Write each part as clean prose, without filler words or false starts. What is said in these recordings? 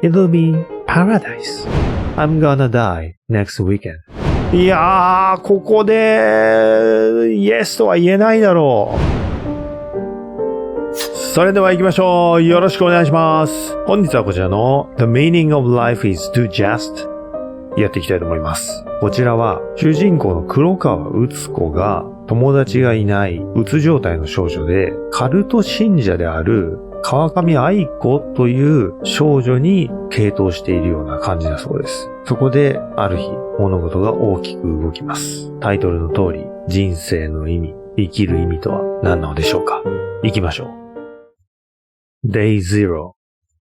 It'll be paradise. I'm gonna die next weekend. いやー、ここで、Yes とは言えないだろう。それでは行きましょう。よろしくお願いします。本日はこちらの The Meaning of Life is to Just やっていきたいと思います。こちらは主人公の黒川ウツコが友達がいないうつ状態の少女でカルト信者である川上愛子という少女に傾倒しているような感じだそうです。そこである日物事が大きく動きます。タイトルの通り人生の意味、生きる意味とは何なのでしょうか。行きましょう。Day 0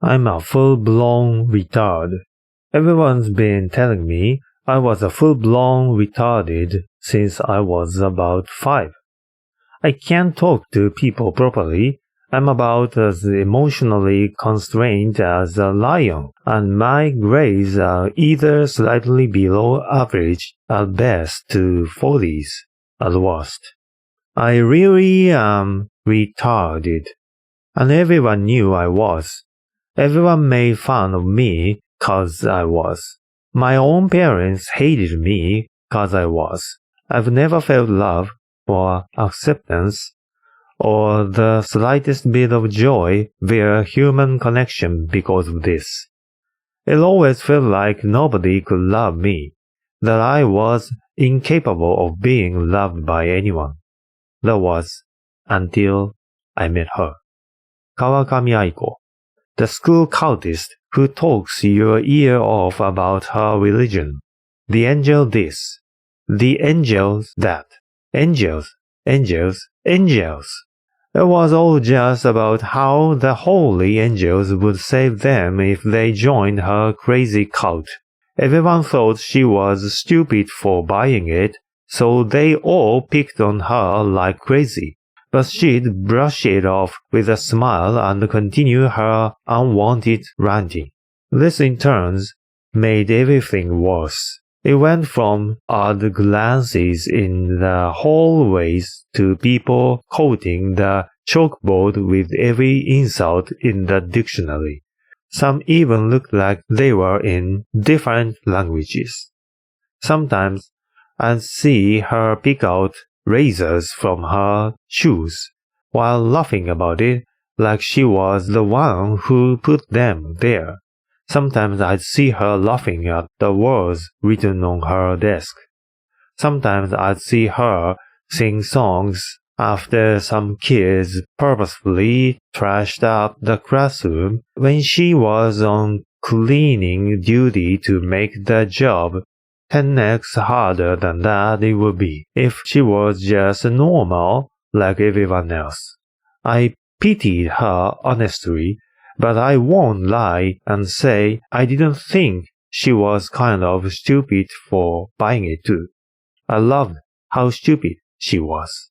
I'm a full-blown retard.Everyone's been telling me I was a full-blown retarded since I was about 5. I can't talk to people properly. I'm about as emotionally constrained as a lion, and my grades are either slightly below average at best to 40s at worst. I really am retarded, and everyone knew I was. Everyone made fun of me.Cause I was. My own parents hated me cause I was. I've never felt love or acceptance or the slightest bit of joy via human connection because of this. It always felt like nobody could love me, that I was incapable of being loved by anyone. That was until I met her. Kawakami Aiko.The school cultist who talks your ear off about her religion. The angel this. The angels that. Angels, angels, angels. It was all just about how the holy angels would save them if they joined her crazy cult. Everyone thought she was stupid for buying it, so they all picked on her like crazy.But she'd brush it off with a smile and continue her unwanted ranting. This in turn made everything worse. It went from odd glances in the hallways to people quoting the chalkboard with every insult in the dictionary. Some even looked like they were in different languages. Sometimes I'd see her pick out razors from her shoes, while laughing about it like she was the one who put them there. Sometimes I'd see her laughing at the words written on her desk. Sometimes I'd see her sing songs after some kids purposefully trashed up the classroom when she was on cleaning duty to make the job 10x harder than that it would be if she was just normal like everyone else. I pitied her honestly, but I won't lie and say I didn't think she was kind of stupid for buying it too. I loved how stupid she was.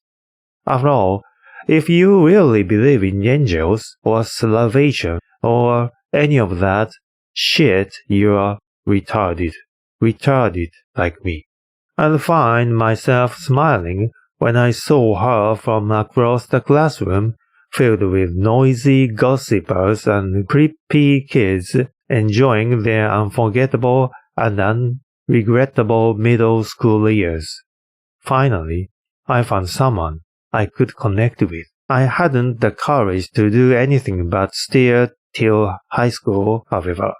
After all, if you really believe in angels or salvation or any of that shit, you're retarded like me. I'd find myself smiling when I saw her from across the classroom filled with noisy gossipers and creepy kids enjoying their unforgettable and unregrettable middle school years. Finally, I found someone I could connect with. I hadn't the courage to do anything but stare till high school, however.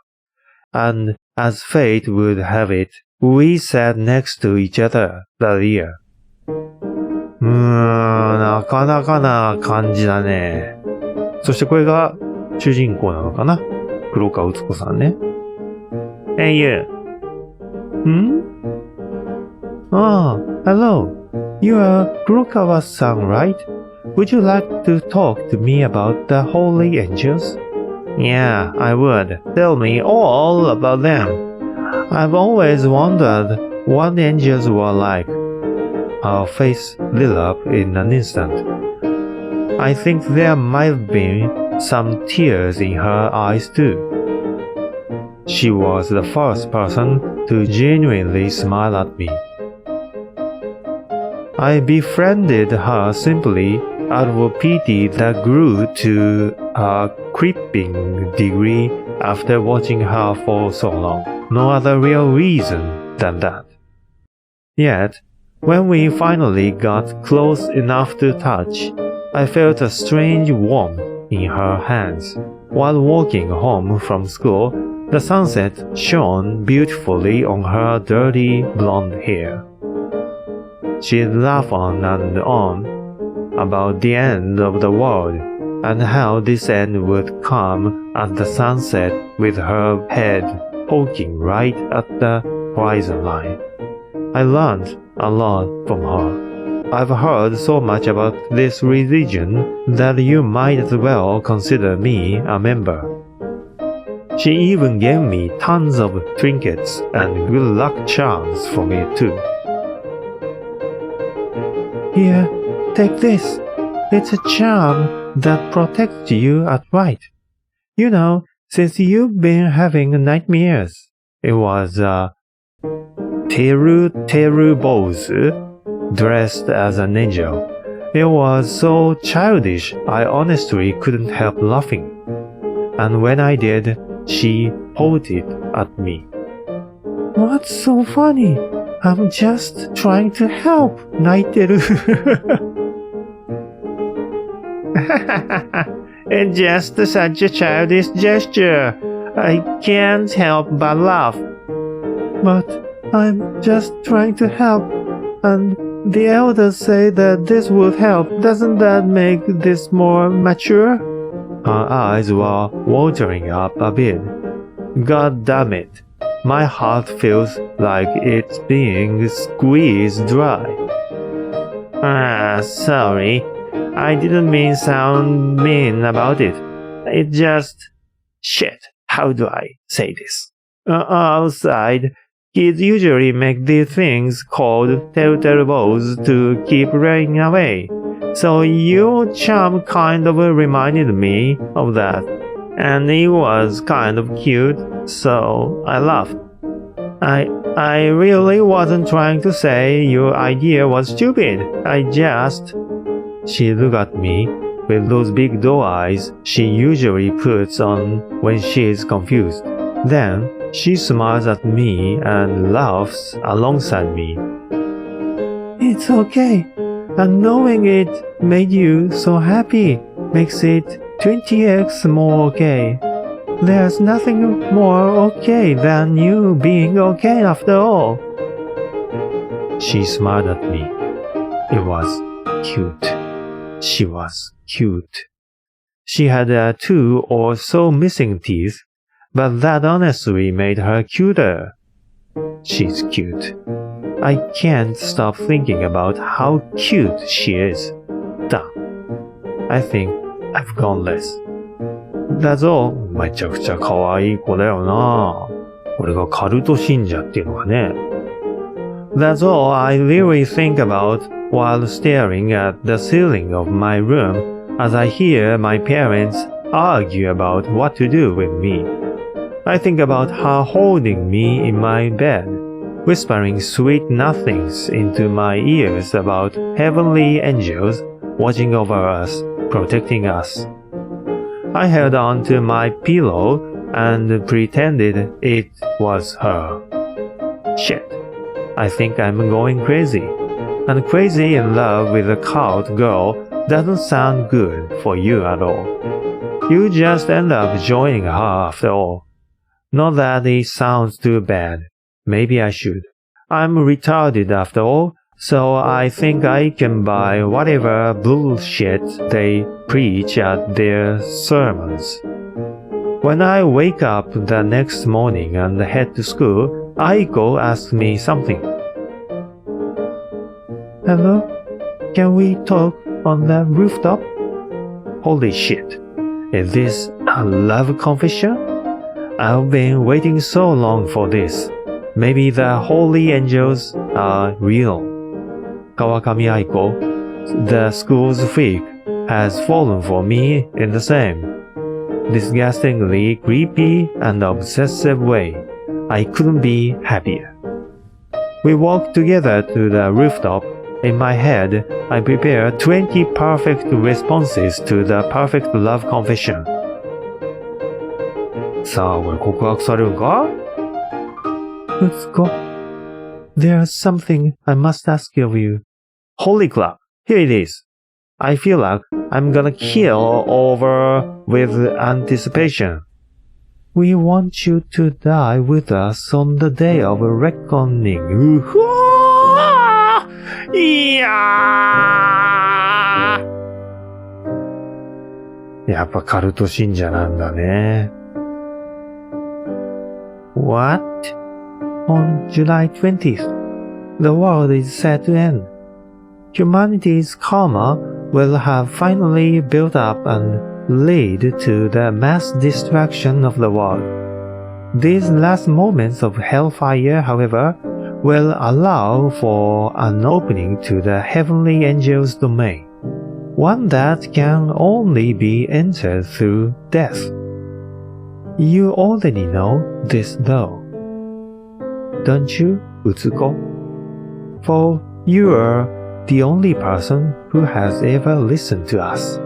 And as fate would have it, we sat next to each other that year. なかなかな感じだね。そしてこれが主人公なのかな？黒川うつこさんね。Hey you. Hello. You are Kurokawa-san, right? Would you like to talk to me about the holy angels? Yeah, I would. Tell me all about them. I've always wondered what angels were like. Her face lit up in an instant. I think there might have been some tears in her eyes too. She was the first person to genuinely smile at me. I befriended her simply out of pity that grew to a creeping degree after watching her for so long. No other real reason than that. Yet, when we finally got close enough to touch, I felt a strange warmth in her hands. While walking home from school, the sunset shone beautifully on her dirty blonde hair. She'd laugh on and on about the end of the world and how this end would come at the sunset with her head poking right at the horizon line. I learned a lot from her. I've heard so much about this religion that you might as well consider me a member. She even gave me tons of trinkets and good luck charms from it too. Here, take this. It's a charm that protects you at night. You know, since you've been having nightmares. It was a Teru Bozu dressed as an angel. It was so childish, I honestly couldn't help laughing. And when I did, she pointed at me. What's so funny? I'm just trying to help, 泣いてる。It's just such a childish gesture. I can't help but laugh. But I'm just trying to help, and the elders say that this would help. Doesn't that make this more mature? Her eyes were watering up a bit. God damn it. My heart feels like it's being squeezed dry. Sorry. I didn't mean sound mean about it. It just... Shit, how do I say this? Outside, kids usually make these things called telltale balls to keep rain away. So your charm kind of reminded me of that. And it was kind of cute, so I laughed. I really wasn't trying to say your idea was stupid. I just... She looked at me with those big doe eyes she usually puts on when she's confused. Then she smiles at me and laughs alongside me. It's okay. And knowing it made you so happy makes it 20x more okay. There's nothing more okay than you being okay after all. She smiled at me. It was cute. She was cute. She had 2 or so missing teeth, but that honestly made her cuter. She's cute. I can't stop thinking about how cute she is. Done. I think I've gone less. That's all. めちゃくちゃ可愛い子だよな。これがカルト信者っていうのがね。That's all I really think about while staring at the ceiling of my room as I hear my parents argue about what to do with me. I think about her holding me in my bed, whispering sweet nothings into my ears about heavenly angels watching over us, protecting us. I held on to my pillow and pretended it was her. Shit. I think I'm going crazy. And crazy in love with a cult girl doesn't sound good for you at all. You just end up joining her after all. Not that it sounds too bad. Maybe I should. I'm retarded after all, so I think I can buy whatever bullshit they preach at their sermons. When I wake up the next morning and head to school, Aiko asks me something. Hello? Can we talk on the rooftop? Holy shit. Is this a love confession? I've been waiting so long for this. Maybe the holy angels are real. Kawakami Aiko, the school's freak, has fallen for me in the same disgustingly creepy and obsessive way. I couldn't be happier. We walked together to the rooftop. In my head, I prepared 20 perfect responses to the perfect love confession. さあ、これ告白されるんか？Utsuko, there's something I must ask of you. Holy crap, here it is. I feel like I'm gonna kill over with anticipation. We want you to die with us on the day of reckoning. うふわー！いやー！やっぱカルト信者なんだね。What? On July 20th, the world is set to end. Humanity's karma will have finally built up and lead to the mass destruction of the world. These last moments of hellfire, however, will allow for an opening to the heavenly angels' domain, one that can only be entered through death. You already know this though, don't you, Utsuko? For you are the only person who has ever listened to us.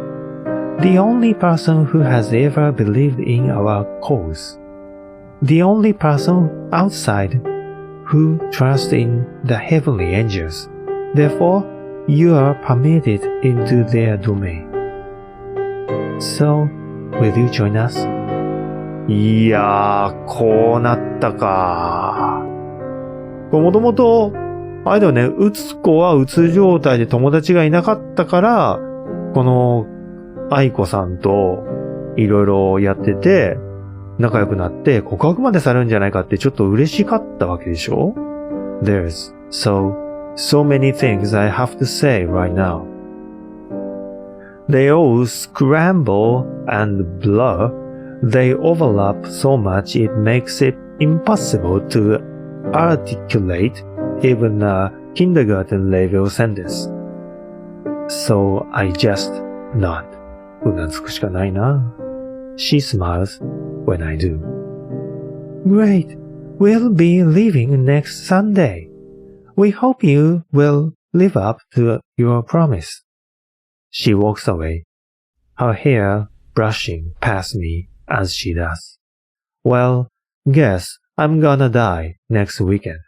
The only person who has ever believed in our cause. The only person outside who trusts in the heavenly angels. Therefore, you are permitted into their domain. So, will you join us? いやー、こうなったか。もともと、あれだよね、うつ子はうつ状態で友達がいなかったから、この、愛子さんといろいろやってて、仲良くなって告白までされるんじゃないかってちょっと嬉しかったわけでしょ？ There's so many things I have to say right now. They all scramble and blur. They overlap so much it makes it impossible to articulate even a kindergarten level sentence. So I just nod. うなずくしかないな。She smiles when I do. Great. We'll be leaving next Sunday. We hope you will live up to your promise. She walks away, her hair brushing past me as she does. Well, guess I'm gonna die next weekend.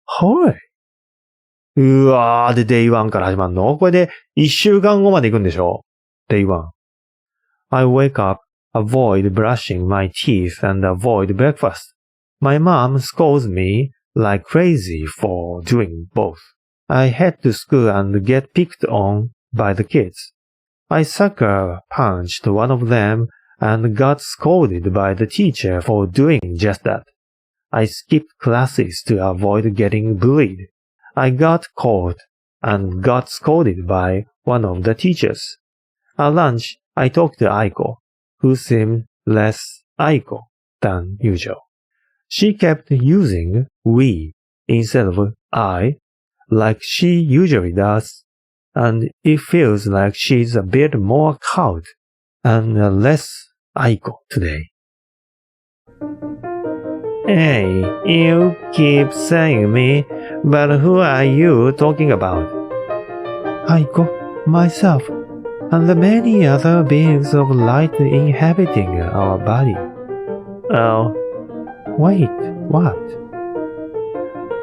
はい。うわー、で、Day 1から始まるの？これで1週間後まで行くんでしょ？ Day 1. I wake up, avoid brushing my teeth and avoid breakfast. My mom scolds me like crazy for doing both. I head to school and get picked on by the kids. I sucker punched one of them and got scolded by the teacher for doing just that. I skipped classes to avoid getting bullied. I got caught and got scolded by one of the teachers. At lunch, I talked to Aiko, who seemed less Aiko than usual. She kept using we instead of I, like she usually does, and it feels like she's a bit more cowed and less Aiko today. Hey, you keep saying me, but who are you talking about? Aiko, myself, and the many other beings of light inhabiting our body. Oh, wait, what?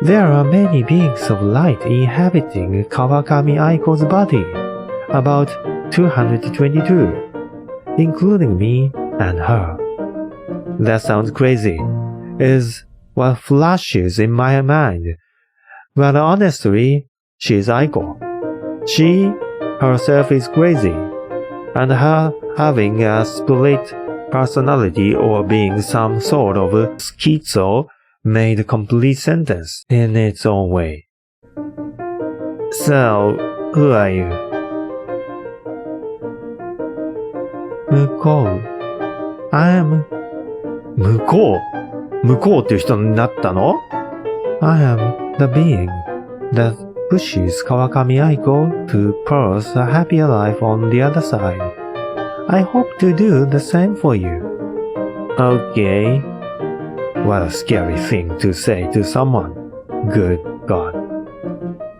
There are many beings of light inhabiting Kawakami Aiko's body, about 222, including me and her. That sounds crazy, is what flashes in my mind, but honestly, she's Aiko. She herself is crazy, and her having a split personality or being some sort of schizo made complete sentence in its own way. So, who are you? 向こう。I am 向こう。向こうっていう人になったの？ I am the being that pushes Kawakami Aiko to pursue a happier life on the other side. I hope to do the same for you. Okay. What a scary thing to say to someone. Good God.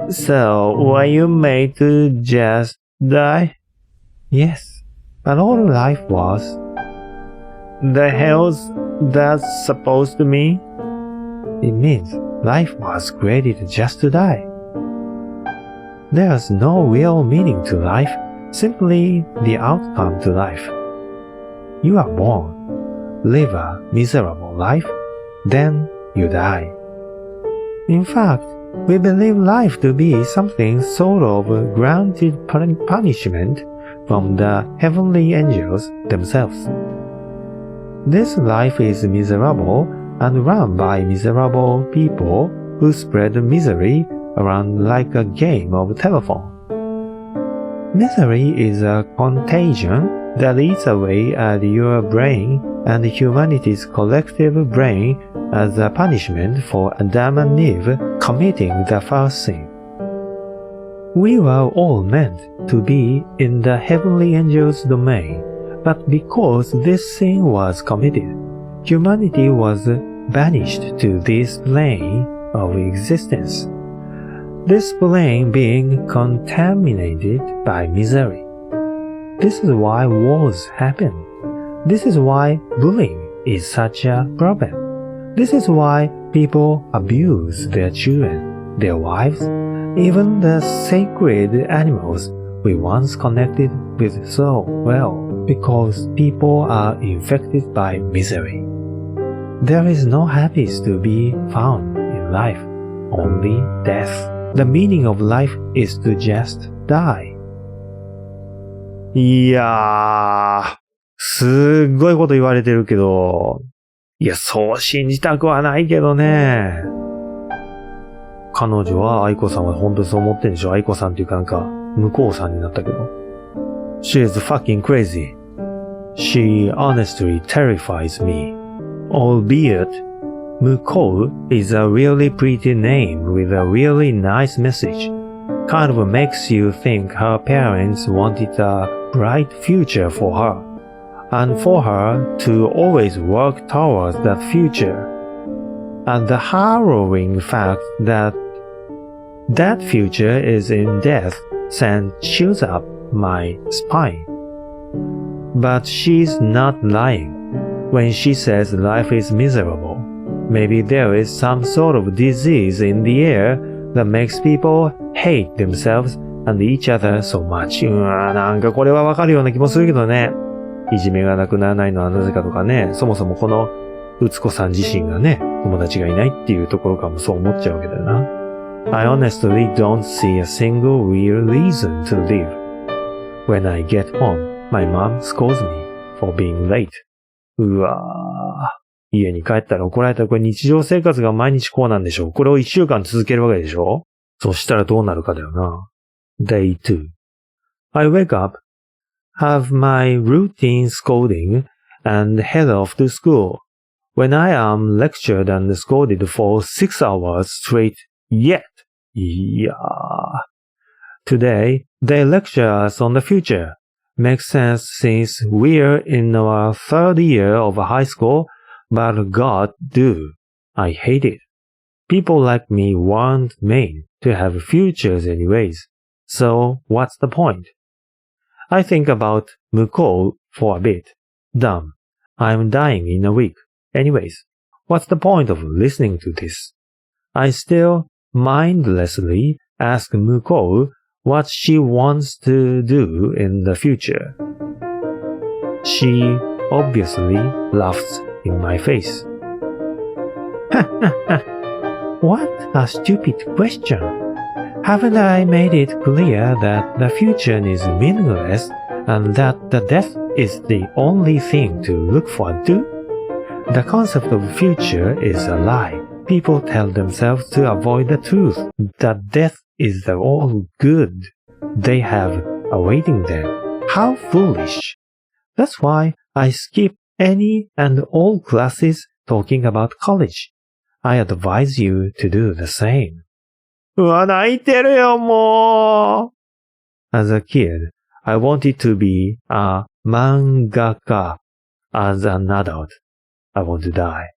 So, were you made to just die? Yes, but all life was. the hell's that supposed to mean? It means life was created just to die. There's no real meaning to life, simply the outcome to life. You are born, live a miserable life, then you die. In fact, we believe life to be something sort of granted punishment from the heavenly angels themselves. This life is miserable and run by miserable people who spread misery around like a game of telephone. Misery is a contagion that eats away at your brain and humanity's collective brain as a punishment for Adam and Eve committing the first sin. We were all meant to be in the heavenly angels' domain, but because this sin was committed, humanity was banished to this plane of existence. This plane being contaminated by misery. This is why wars happen. This is why bullying is such a problem. This is why people abuse their children, their wives, even the sacred animals we once connected with so well, because people are infected by misery. There is no happiness to be found in life, only death. The meaning of life is to just die. いやー、すっごいこと言われてるけど、いや、そう信じたくはないけどね。彼女は、愛子さんは本当にそう思ってるんでしょ？愛子さんっていうかなんか、向こうさんになったけど。She is fucking crazy. She honestly terrifies me. Albeit, Muko is a really pretty name with a really nice message. Kind of makes you think her parents wanted a bright future for her, and for her to always work towards that future. And the harrowing fact that that future is in death sends chills up my spine. But she's not lying when she says life is miserable. Maybe there is some sort of disease in the air that makes people hate themselves and each other so much. なんかこれはわかるような気もするけどね。いじめがなくならないのはなぜかとかね。そもそもこのうつこさん自身がね、友達がいないっていうところからもそう思っちゃうわけだよな。I honestly don't see a single real reason to live. When I get home, my mom scolds me for being late. うわぁ。家に帰ったら怒られたらこれ日常生活が毎日こうなんでしょう。これを1週間続けるわけでしょ。そしたらどうなるかだよな。Day 2. I wake up, have my routine scolding, and head off to school. When I am lectured and scolded for 6 hours straight yet. Yeah. Today, they lecture us on the future. Makes sense since we're in our 3rd year of high school.But God do. I hate it. People like me weren't made to have futures anyways. So what's the point? I think about Muko for a bit. Dumb. I'm dying in a week. Anyways, what's the point of listening to this? I still mindlessly ask Muko what she wants to do in the future. She obviously laughs.In my face. What a stupid question. Haven't I made it clear that the future is meaningless and that the death is the only thing to look forward to? The concept of future is a lie. People tell themselves to avoid the truth that death is the all good they have awaiting them. How foolish. That's why I skip.Any and all classes talking about college. I advise you to do the same. うわ、泣いてるよ、もう。As a kid, I wanted to be a mangaka. As an adult, I want to die.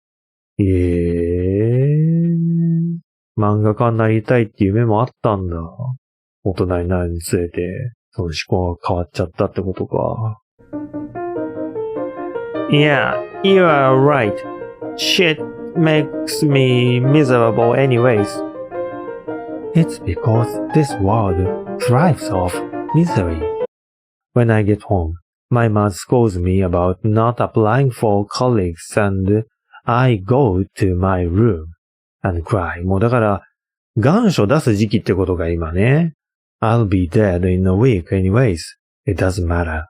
漫画家になりたいっていう夢もあったんだ。大人になるにつれて、その思考が変わっちゃったってことか。Yeah, you are right. Shit makes me miserable anyways. It's because this world thrives off misery. When I get home, my mom scolds me about not applying for colleagues and I go to my room and cry. もうだから、願書出す時期ってことが今ね。I'll be dead in a week anyways. It doesn't matter.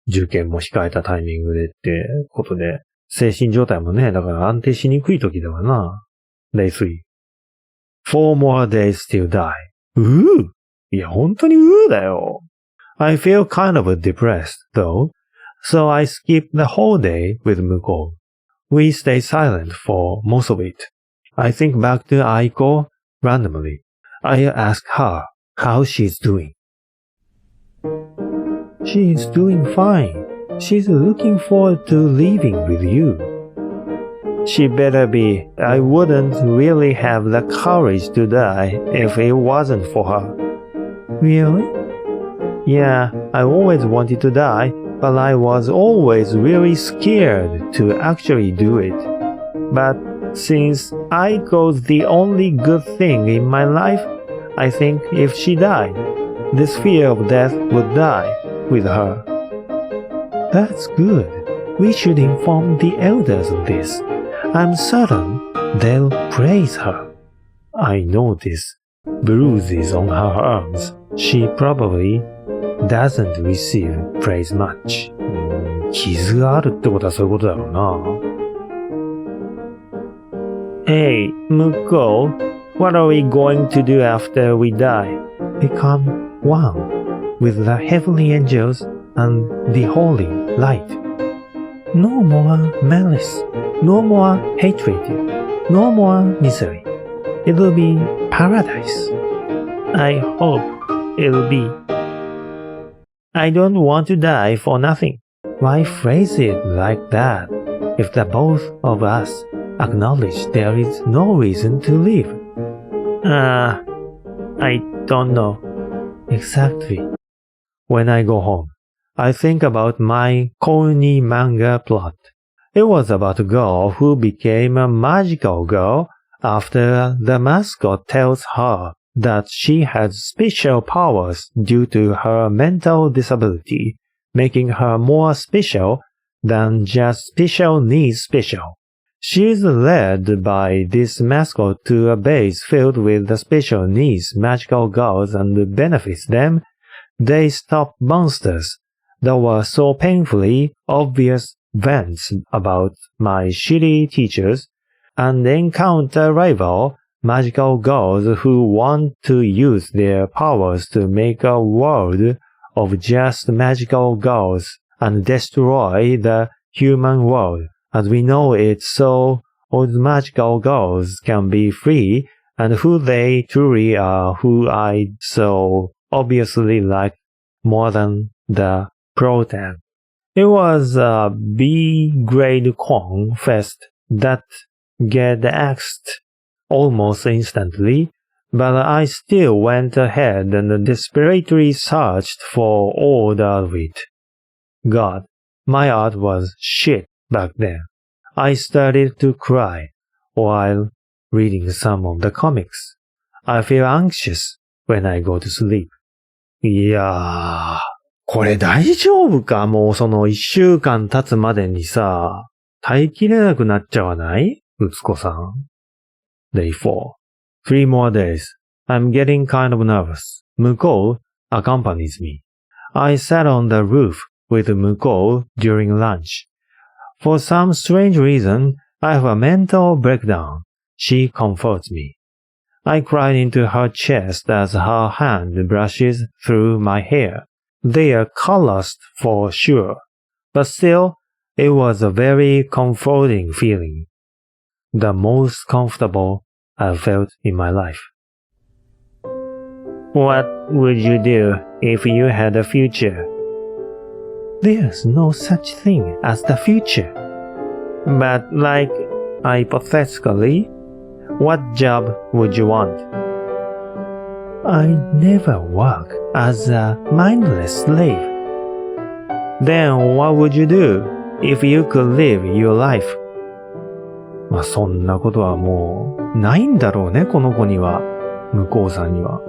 受験も控えたタイミングでってことで、精神状態もね、だから安定しにくい時だわな。Day 3. 4 more days till die. いや、本当にだよ。I feel kind of depressed, though, so I skip the whole day with Muko. We stay silent for most of it. I think back to Aiko randomly. I ask her how she's doing. She's doing fine. She's looking forward to living with you. She better be. I wouldn't really have the courage to die if it wasn't for her. Really? Yeah, I always wanted to die, but I was always really scared to actually do it. But since Aiko's the only good thing in my life, I think if she died, this fear of death would die with her. That's good. We should inform the elders of this. I'm certain they'll praise her. I notice bruises on her arms. She probably doesn't receive praise much. 傷があるってことはそういうことだろうな。Hey, Muko, what are we going to do after we die? Become one with the heavenly angels and the holy light. No more malice, no more hatred, no more misery. It'll be paradise. I hope it'll be. I don't want to die for nothing. Why phrase it like that if the both of us acknowledge there is no reason to live? I don't know. Exactly. When I go home, I think about my corny manga plot. It was about a girl who became a magical girl after the mascot tells her that she has special powers due to her mental disability, making her more special than just special needs special. She's led by this mascot to a base filled with the special needs magical girls and benefits them. They stop monsters that were so painfully obvious vents about my shitty teachers and encounter rival magical girls who want to use their powers to make a world of just magical girls and destroy the human world as we know it, so all the magical girls can be free and who they truly are, who I so obviously like more than the protagon. It was a B-grade con fest that get axed almost instantly, but I still went ahead and desperately searched for all the art of it. God, my art was shit back then. I started to cry while reading some of the comics. I feel anxious when I go to sleep. いやー、これ大丈夫か？もうその1週間経つまでにさ、耐えきれなくなっちゃわない？うつこさん。Day 4. 3 more days. I'm getting kind of nervous. Muko accompanies me. I sat on the roof with Muko during lunch. For some strange reason, I have a mental breakdown. She comforts me. I cried into her chest as her hand brushes through my hair. They are colorless for sure, but still, it was a very comforting feeling. The most comfortable I've felt in my life. What would you do if you had a future? There's no such thing as the future. But like, hypothetically, what job would you want? I never work as a mindless slave. Then what would you do? if you could live your life. まあそんなことはもうないんだろうね、この子には。向こうさんには。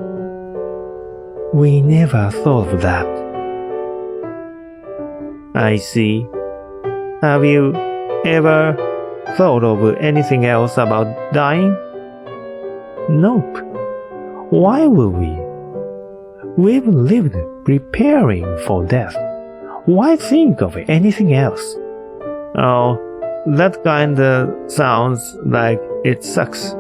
We never thought of that. I see. Have you ever thought of anything else about dying? Nope. Why would we? We've lived preparing for death. Why think of anything else? Oh, that kinda sounds like it sucks.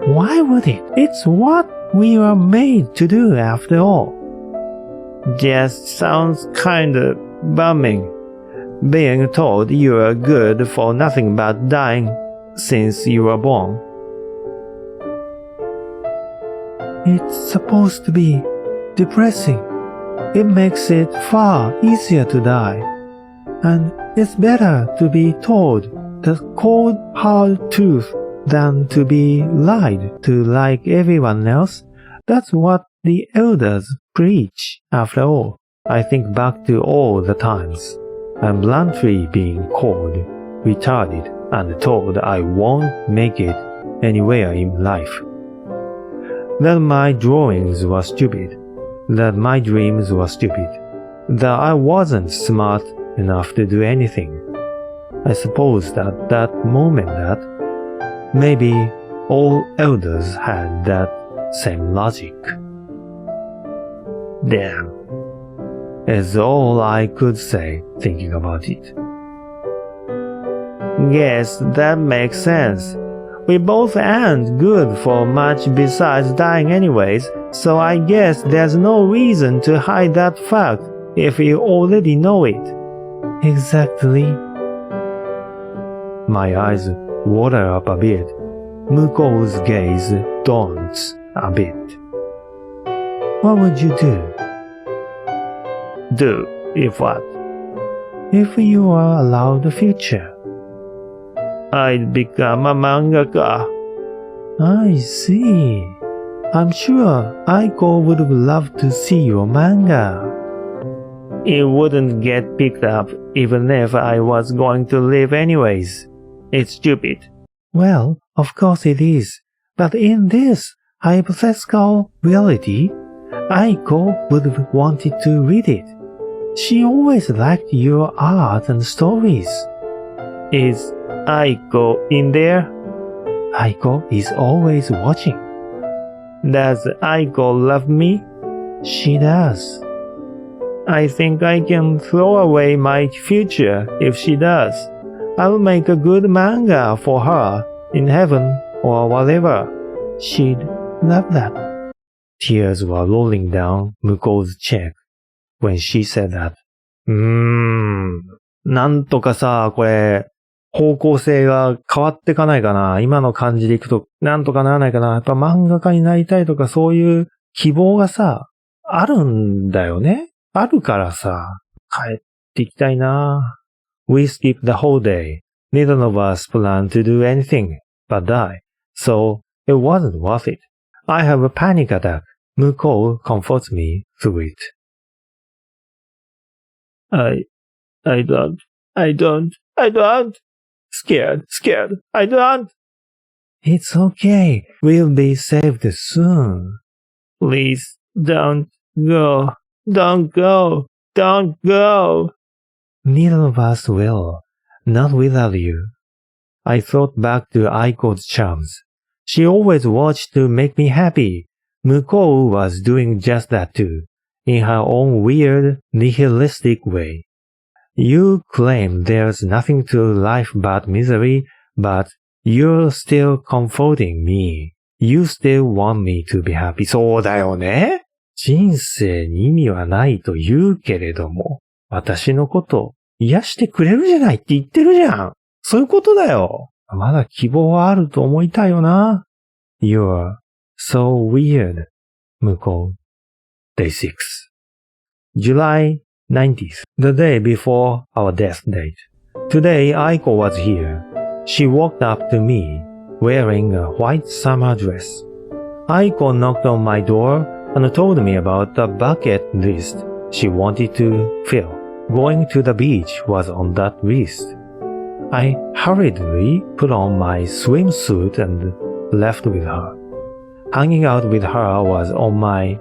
Why would it? It's what we were made to do after all. Just sounds kinda bumming. Being told you are good for nothing but dying since you were born. It's supposed to be depressing. It makes it far easier to die. And it's better to be told the cold hard truth than to be lied to like everyone else. That's what the elders preach. After all, I think back to all the times I'm bluntly being called retarded and told I won't make it anywhere in life. That my drawings were stupid. That my dreams were stupid. That I wasn't smart enough to do anything. I suppose at that moment that maybe all elders had that same logic. Damn. Is all I could say thinking about it. Guess that makes sense. We both aren't good for much besides dying anyways, so I guess there's no reason to hide that fact if you already know it. Exactly. My eyes water up a bit. Muko's gaze dawns a bit. What would you do? Do if what? If you were allowed the future. I'd become a mangaka. I see. I'm sure Aiko would have loved to see your manga. It wouldn't get picked up even if I was going to live anyways. It's stupid. Well, of course it is. But in this hypothetical reality, Aiko would have wanted to read it. She always liked your art and stories. Is Aiko in there? Aiko is always watching. Does Aiko love me? She does. I think I can throw away my future if she does. I'll make a good manga for her in heaven or whatever. She'd love that. Tears were rolling down Muko's cheek when she said that. なんとかさ、これ、方向性が変わってかないかな。今の感じでいくと、なんとかならないかな。やっぱ漫画家になりたいとかそういう希望がさ、あるんだよね。あるからさ、帰っていきたいな。We skipped the whole day. Neither of us planned to do anything but die. So it wasn't worth it. I have a panic attack. Muko comforts me through it. I don't. Scared. I don't. It's okay. We'll be saved soon. Please don't go. Don't go. Neither of us will. Not without you. I thought back to Aiko's charms. She always watched to make me happy. Muko was doing just that too, in her own weird, nihilistic way. You claim there's nothing to life but misery, but you're still comforting me. You still want me to be happy. そうだよね。人生に意味はないと言うけれども、私のこと癒してくれるじゃないって言ってるじゃん。そういうことだよ。まだ希望はあると思いたいよな。You're so weird, Muko. Day 6. July 90th, the day before our death date. Today, Aiko was here. She walked up to me, wearing a white summer dress. Aiko knocked on my door and told me about the bucket list she wanted to fill. going to the beach was on that list. I hurriedly put on my swimsuit and left with her. Hanging out with her was on my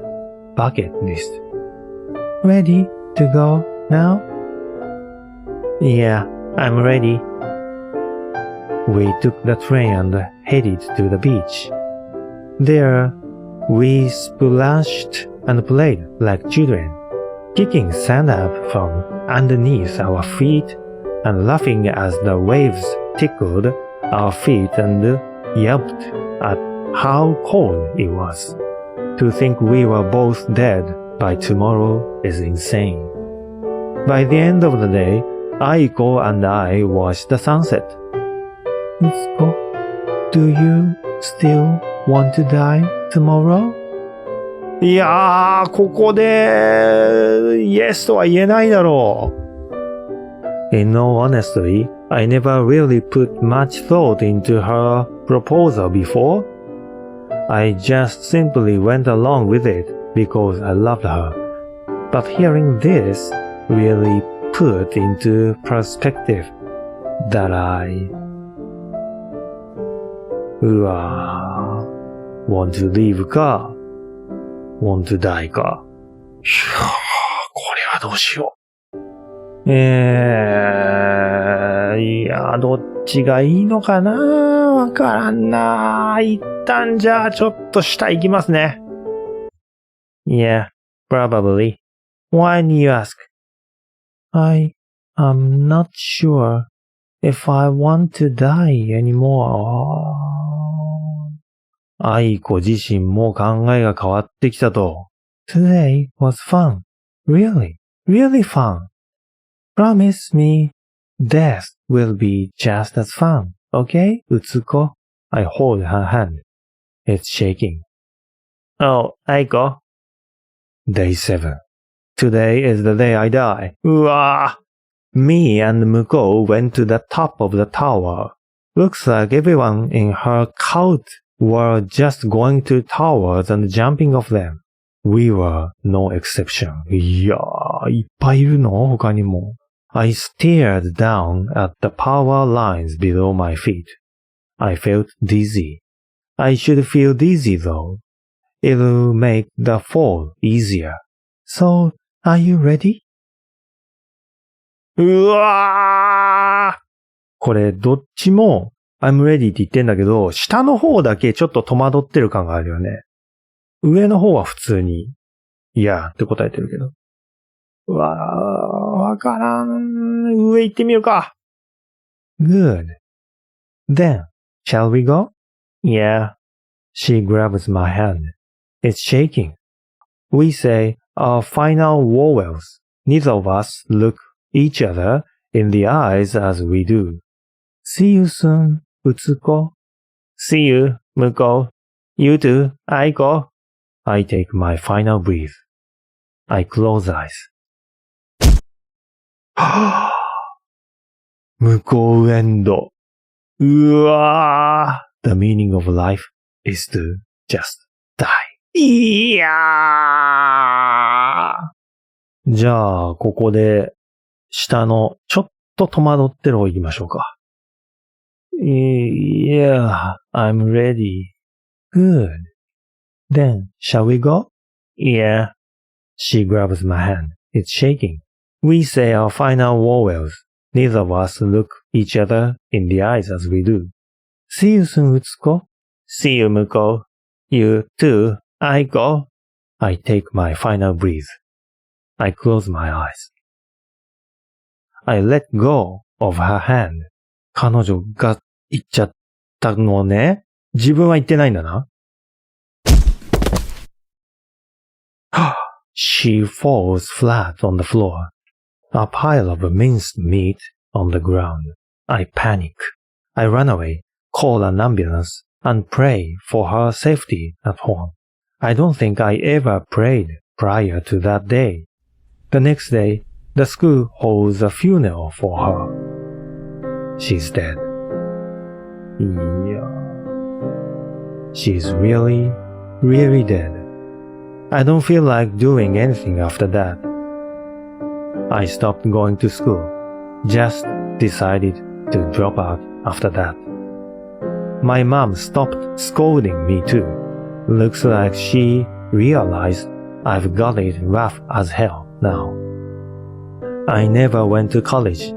bucket list. Ready to go now? Yeah, I'm ready. We took the train and headed to the beach. There, we splashed and played like children, kicking sand up from underneath our feet and laughing as the waves tickled our feet and yelped at how cold it was. To think we were both dead by tomorrow is insane. By the end of the day, Aiko and I watched the sunset. Utsuko, do you still want to die tomorrow? いやー、ここで、Yes とは言えないだろう。In all honesty, I never really put much thought into her proposal before. I just simply went along with it because I loved her. But hearing this really put into perspective thatうわー、want to live か、want to die か。これはどうしよう。いや、どっちがいいのかな、わからんな。一旦じゃあちょっと下行きますね。Yeah, probably. Why do you ask? I am not sure if I want to die anymore. 愛子自身も考えが変わってきたと。Today was fun. Really, really fun. Promise me death will be just as fun. Okay, Utsuko? I hold her hand. It's shaking. Oh, Aiko. Day 7. Today is the day I die. うわぁ。Me and Muko went to the top of the tower. Looks like everyone in her cult were just going to towers and jumping off them. We were no exception. いやー、いっぱいいるの？他にも。I stared down at the power lines below my feet. I felt dizzy. I should feel dizzy though. It'll make the fall easier. So, are you ready? うわー！これ、どっちも I'm ready って言ってんだけど、下の方だけちょっと戸惑ってる感があるよね。上の方は普通に、いやーって答えてるけど。うわー、わからん。上行ってみようか。Good. Then, shall we go? Yeah. She grabs my hand. It's shaking. We say our final vowels. Neither of us look each other in the eyes as we do. See you soon, Utsuko. See you, Muko. You too, Aiko. I take my final breath. I close eyes. 向こうエンド。うわー。The meaning of life is to just die. いやー。じゃあ、ここで、下の、ちょっと戸惑ってる方行きましょうか。Yeah, I'm ready. Good. Then, shall we go? Yeah. She grabs my hand. It's shaking. We say our final vowels. Neither of us look each other in the eyes as we do. See you soon, Utsuko. See you, Muko. You too, Aiko. I take my final breath. I close my eyes. I let go of her hand. 彼女が言っちゃったのね。自分は言ってないんだな。She falls flat on the floor. A pile of minced meat on the ground. I panic. I run away, call an ambulance, and pray for her safety at home. I don't think I ever prayed prior to that day. The next day, the school holds a funeral for her. She's dead. Yeah. She's really, really dead. I don't feel like doing anything after that. I stopped going to school. Just decided to drop out after that. My mom stopped scolding me too. Looks like she realized I've got it rough as hell now. I never went to college,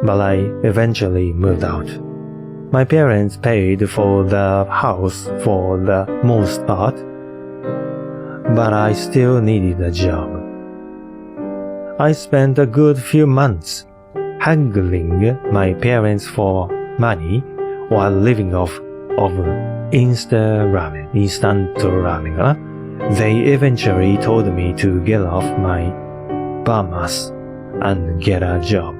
but I eventually moved out. My parents paid for the house for the most part, but I still needed a job. I spent a good few months haggling my parents for money while living off of instant ramen かな。They eventually told me to get off my bum ass and get a job.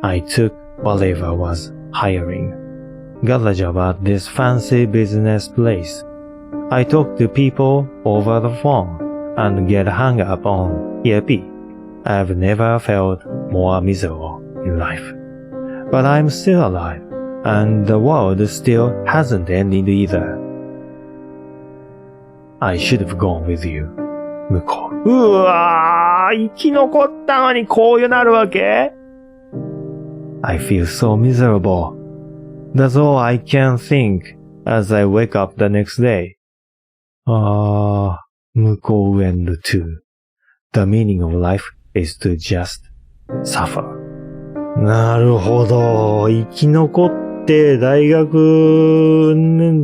I took whatever was hiring. Got a job at this fancy business place. I talk to people over the phone and get hung up on ERP. I've never felt more miserable in life. But I'm still alive, and the world still hasn't ended either. I should have gone with you. 向こう。うわー、生き残ったのにこういうなるわけ？ I feel so miserable. That's all I can think as I wake up the next day. 向こう end too. The meaning of life is to just suffer. なるほど。生き残って大学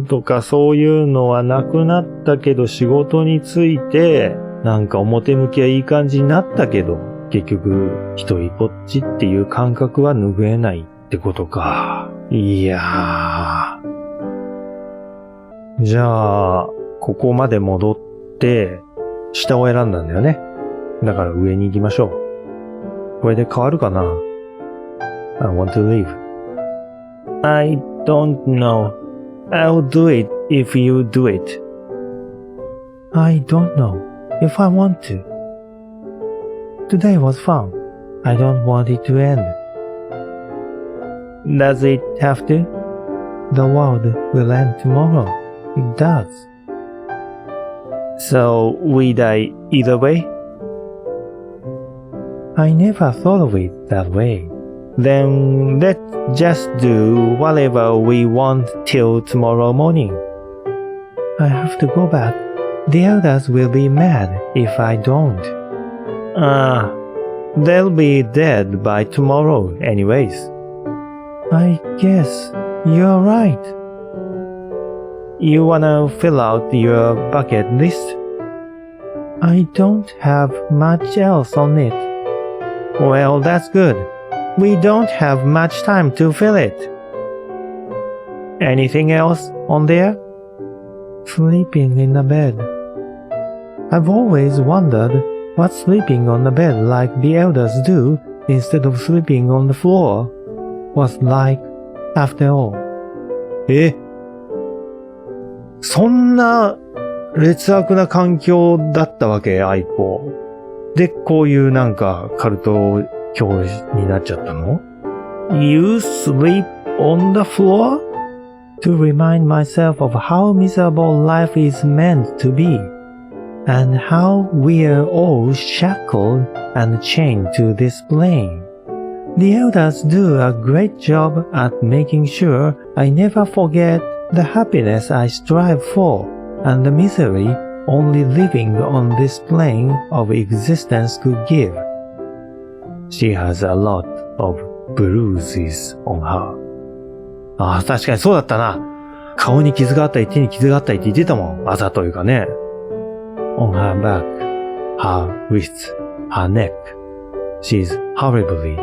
とかそういうのはなくなったけど仕事についてなんか表向きはいい感じになったけど結局一人ぼっちっていう感覚は拭えないってことか。いやー。じゃあ、ここまで戻って下を選んだんだよね。だから上に行きましょう。これで変わるかな？ I want to leave. I don't know. I'll do it if you do it. I don't know if I want to. Today was fun. I don't want it to end. Does it have to? The world will end tomorrow. It does. So we die either way? I never thought of it that way. Then let's just do whatever we want till tomorrow morning. I have to go back. The elders will be mad if I don't. They'll be dead by tomorrow anyways. I guess you're right. You wanna fill out your bucket list? I don't have much else on it. Well, that's good. We don't have much time to fill it. Anything else on there? Sleeping in a bed. I've always wondered what sleeping on the bed like the elders do instead of sleeping on the floor was like after all. そんな劣悪な環境だったわけ、アイコ。で、こういうなんかカルト教師になっちゃったの？ You sleep on the floor? To remind myself of how miserable life is meant to be, and how we're all shackled and chained to this plane. The elders do a great job at making sure I never forget the happiness I strive for, and the misery only living on this plane of existence could give. She has a lot of bruises on her. 確かにそうだったな。顔に傷があったり手に傷があったりって言ってたもん。あざというかね。On her back, her wrists, her neck. She's horribly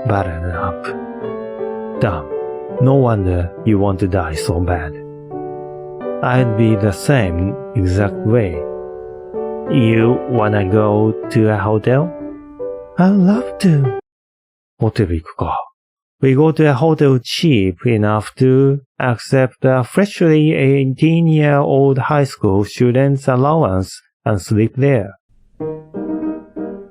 battered up. Damn, no wonder you want to die so bad. I'd be the same exact way. You wanna go to a hotel? I'd love to. ホテル行くか。We go to a hotel cheap enough to accept a freshly 18-year-old high school student's allowance and sleep there.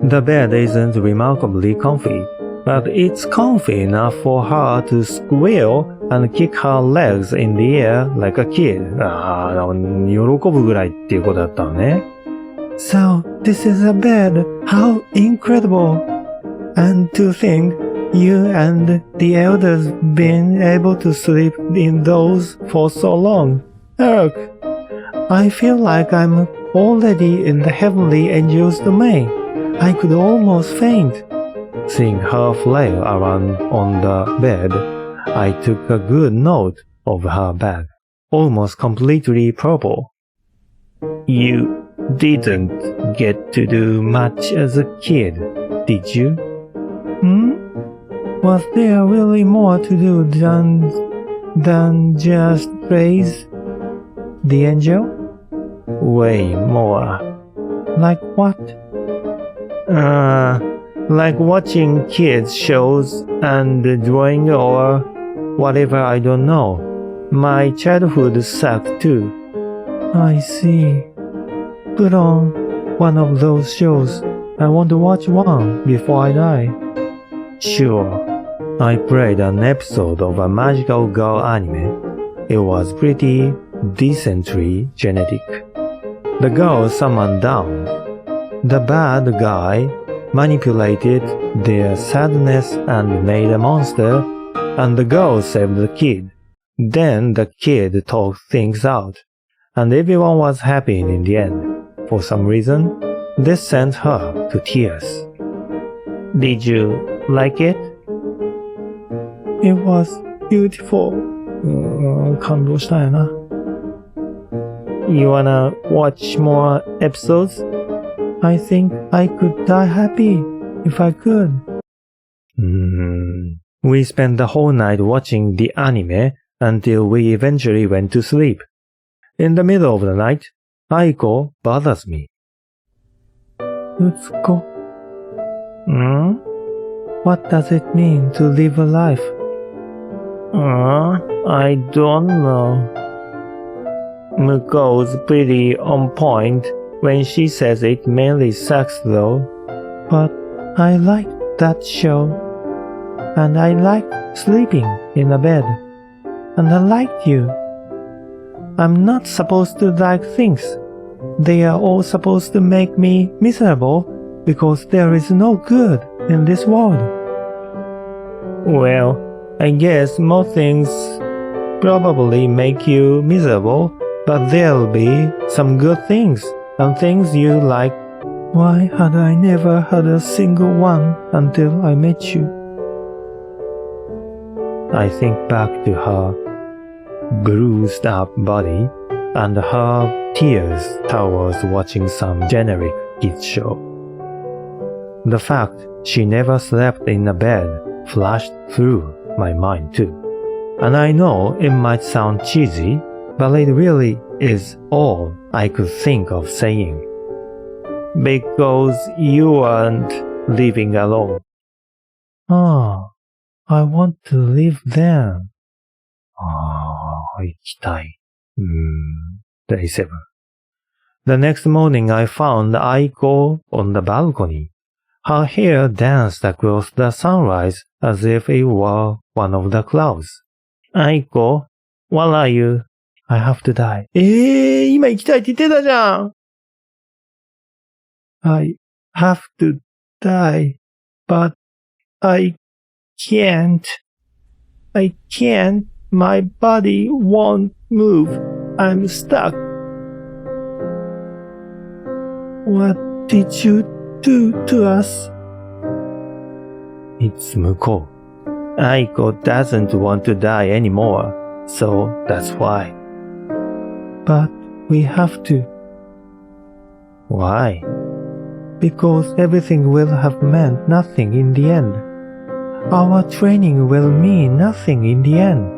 The bed isn't remarkably comfy, but it's comfy enough for her to squeal and kick her legs in the air like a kid. 喜ぶぐらいっていうことだったのね。So, this is a bed. How incredible! And to think you and the elders been able to sleep in those for so long. Ugh. I feel like I'm already in the heavenly angel's domain. I could almost faint. Seeing her flail around on the bed, I took a good note of her bag, almost completely purple. You didn't get to do much as a kid, did you? Was there really more to do than just praise the angel? Way more. Like what? Like watching kids shows and drawing or whatever, I don't know. My childhood sucked too. I see. Put on one of those shows. I want to watch one before I die. Sure. I played an episode of a magical girl anime. It was pretty decently genetic. The girl summoned down. The bad guy manipulated their sadness and made a monster, and the girl saved the kid. Then the kid talked things out, and everyone was happy in the end. For some reason, this sent her to tears. Did you like it? It was beautiful. 感動したんやな。You wanna watch more episodes? I think I could die happy if I could. We spent the whole night watching the anime until we eventually went to sleep. In the middle of the night, Aiko bothers me. Utsuko? What does it mean to live a life? I don't know. Muko's pretty on point when she says it mainly sucks though. But I liked that show. And I liked sleeping in a bed. And I liked you. I'm not supposed to like things. They are all supposed to make me miserable because there is no good in this world. Well, I guess most things probably make you miserable, but there'll be some good things and things you like. Why had I never had a single one until I met you? I think back to her bruised up body and her tears towards watching some generic kids show. The fact she never slept in a bed flashed through my mind too. And I know it might sound cheesy, but it really is all I could think of saying. Because you weren't living alone. I want to live there. 行きたい。Day 7. The next morning I found Aiko on the balcony. Her hair danced across the sunrise as if it were one of the clouds. Aiko, what are you? I have to die. 今行きたいって言ってたじゃん。I have to die, but I can't. I can't. My body won't move. I'm stuck. What did you do to us? It's Muko. Aiko doesn't want to die anymore, so that's why. But we have to. Why? Because everything will have meant nothing in the end. Our training will mean nothing in the end.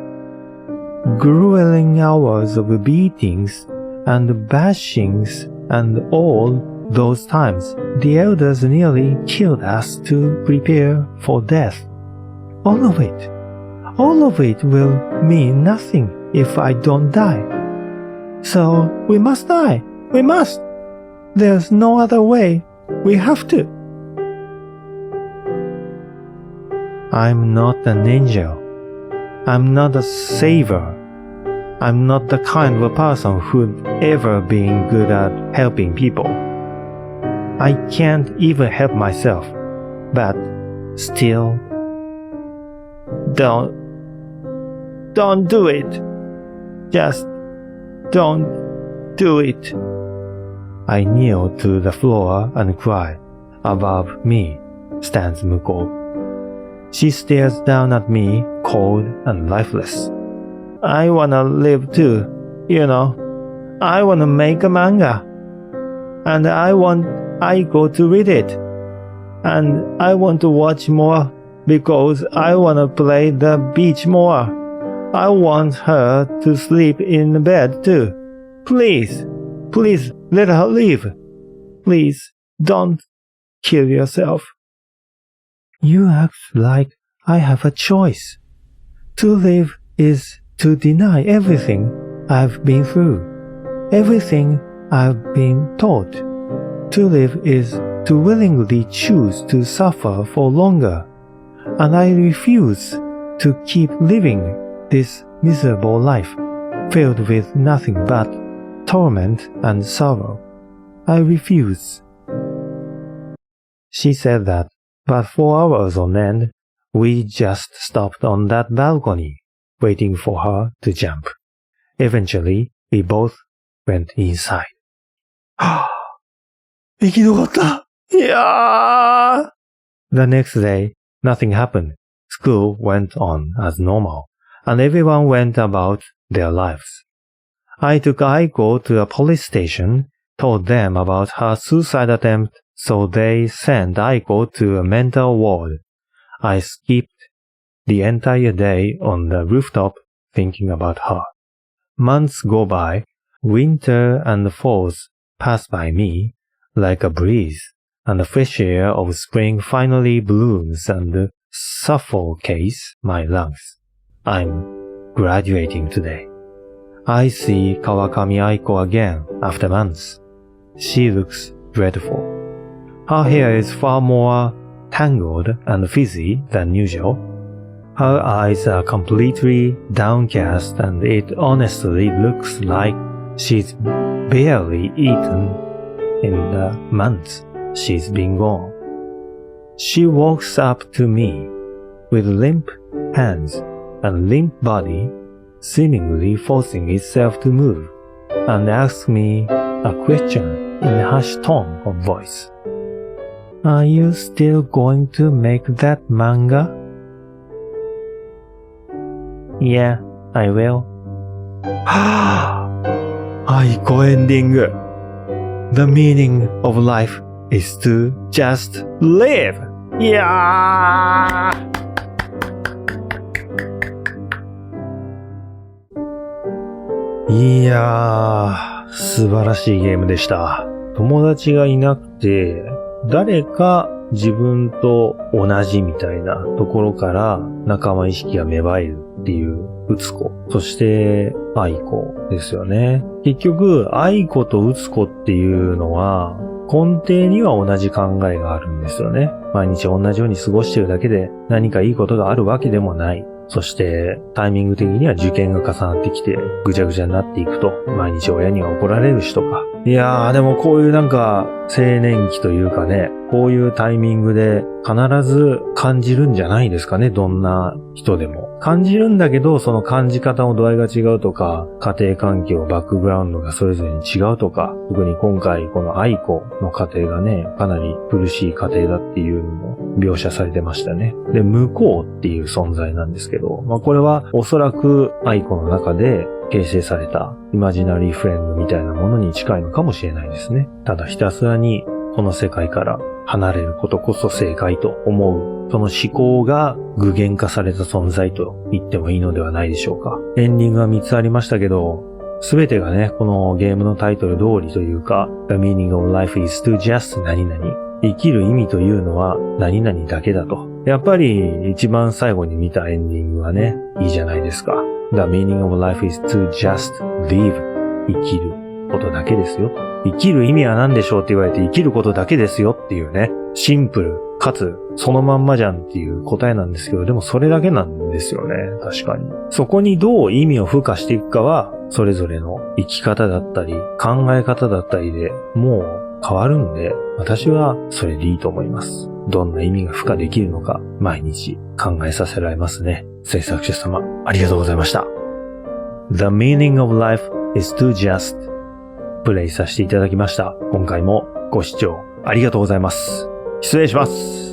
Grueling hours of beatings and bashings and all those times the elders nearly killed us to prepare for death. All of it will mean nothing if I don't die. So we must die. We must. There's no other way. We have to. I'm not an angel. I'm not a savior. I'm not the kind of a person who'd ever been good at helping people. I can't even help myself. But still. Don't do it. Just don't do it. I kneel to the floor and cry. Above me stands Muko. She stares down at me, cold and lifeless. I wanna live too, you know. I wanna make a manga. And I want Aiko to read it. And I want to watch more because I wanna play the beach more. I want her to sleep in bed too. Please, please let her live. Please don't kill yourself. You act like I have a choice. To live is to deny everything I've been through, everything I've been taught. To live is to willingly choose to suffer for longer, and I refuse to keep living this miserable life, filled with nothing but torment and sorrow. I refuse. She said that, but for hours on end, we just stopped on that balcony, waiting for her to jump. Eventually, we both went inside. 生き残った。いやー。The next day, nothing happened. School went on as normal, and everyone went about their lives. I took Aiko to a police station, told them about her suicide attempt, so they sent Aiko to a mental ward. I skipped the entire day on the rooftop thinking about her. Months go by, winter and falls pass by me like a breeze, and the fresh air of spring finally blooms and suffocates my lungs. I'm graduating today. I see Kawakami Aiko again after months. She looks dreadful. Her hair is far more tangled and frizzy than usual. Her eyes are completely downcast, and it honestly looks like she's barely eaten in the months she's been gone. She walks up to me with limp hands and limp body, seemingly forcing itself to move, and asks me a question in a hushed tone of voice. Are you still going to make that manga? Yeah, I will. Aiko ending. The meaning of life is to just live. いやー。いやー、素晴らしいゲームでした。友達がいなくて、誰か自分と同じみたいなところから仲間意識が芽生えるっていうウツコ。そしてアイコですよね。結局、アイコとウツコっていうのは根底には同じ考えがあるんですよね。毎日同じように過ごしてるだけで何かいいことがあるわけでもない。そしてタイミング的には受験が重なってきてぐちゃぐちゃになっていくと毎日親には怒られるしとか。いやーでもこういうなんか青年期というかね、こういうタイミングで必ず感じるんじゃないですかね、どんな人でも。感じるんだけど、その感じ方の度合いが違うとか、家庭環境、バックグラウンドがそれぞれに違うとか、特に今回このアイコの家庭がね、かなり苦しい家庭だっていうのも描写されてましたね。で、向こうっていう存在なんですけど、これはおそらくアイコの中で形成されたイマジナリーフレンドみたいなものに近いのかもしれないですね。ただひたすらにこの世界から離れることこそ正解と思う、その思考が具現化された存在と言ってもいいのではないでしょうか。エンディングは3つありましたけど、すべてがね、このゲームのタイトル通りというか、The meaning of life is to just 何々。生きる意味というのは何々だけだと。やっぱり一番最後に見たエンディングはね、いいじゃないですか。The meaning of life is to just live. 生きることだけですよ。生きる意味は何でしょうって言われて生きることだけですよっていうね、シンプルかつそのまんまじゃんっていう答えなんですけど、でもそれだけなんですよね。確かに。そこにどう意味を付加していくかは、それぞれの生き方だったり考え方だったりでもう変わるんで、私はそれでいいと思います。どんな意味が付加できるのか、毎日考えさせられますね。制作者様、ありがとうございました。The meaning of life is to just プレイさせていただきました。今回もご視聴ありがとうございます。失礼します。